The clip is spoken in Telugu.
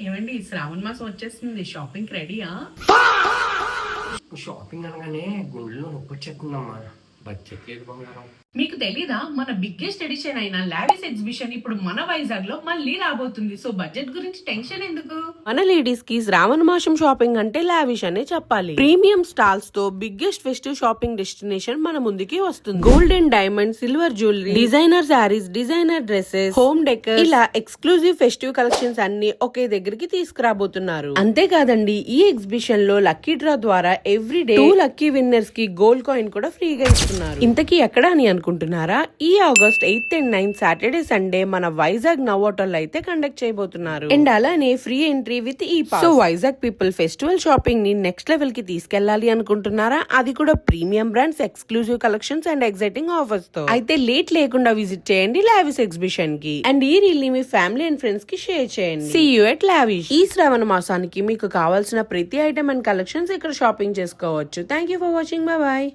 ఏమండి శ్రావణ మాసం వచ్చేస్తుంది, షాపింగ్ రెడీయా? షాపింగ్ అనగానే గుండెలో నొప్పి వచ్చేస్తుందమ్మా. బడ్జెట్ లేదు బంగారం. మీకు తెలీదా, మన బిగ్గెస్ట్ ఎడిషన్ అయిన లావిస్ ఎగ్జిబిషన్ ఇప్పుడు మన వైజాగ్ లో మళ్ళీ రాబోతుంది. సో బడ్జెట్ గురించి టెన్షన్ ఎందుకు? మన లేడీస్ కి శ్రావణ మాసం షాపింగ్ అంటే లావిష్ అనే చెప్పాలి. ప్రీమియం స్టాల్స్ తో బిగ్గెస్ట్ ఫెస్టివ్ షాపింగ్ డెస్టినేషన్ మన ముందుకి వస్తుంది. Gold and diamond, silver jewellery, designer saris, designer dresses, home decor, ఇలా ఎక్స్క్లూజివ్ ఫెస్టివ్ కలెక్షన్స్ అన్ని ఒకే దగ్గరికి తీసుకురాబోతున్నారు. అంతేకాదండి, ఈ ఎగ్జిబిషన్ లో లక్కీ డ్రా ద్వారా ఎవ్రీ డే 2 లక్కీ విన్నర్స్ కి గోల్డ్ కాయిన్ కూడా ఫ్రీగా ఇస్తున్నారు. ఇంతకీ ఎక్కడ అని అనుకుంటున్నారా? ఈ ఆగస్ట్ 8 and 9 సాటర్డే సండే మన వైజాగ్ నవోటల్ అయితే కండక్ట్ చేయబోతున్నారు. అండ్ అలానే ఫ్రీ ఎంట్రీ విత్ ఈ pass. So Vizag people festival shopping ని నెక్స్ట్ లెవెల్ కి తీసుకెళ్లాలి అనుకుంటున్నారా? అది కూడా premium brands, exclusive collections and exciting offers తో. అయితే లేట్ లేకుండా విజిట్ చేయండి లావిష్ ఎగ్జిబిషన్ కి. అండ్ ఈ రీల్ ని మీ ఫ్యామిలీ అండ్ ఫ్రెండ్స్ కి షేర్ చేయండి. See you at Lavish. ఈ శ్రావణ మాసానికి మీకు కావాల్సిన ప్రతి ఐటమ్ అండ్ కలెక్షన్స్ ఇక్కడ షాపింగ్ చేసుకోవచ్చు. Thank you for watching. Bye bye.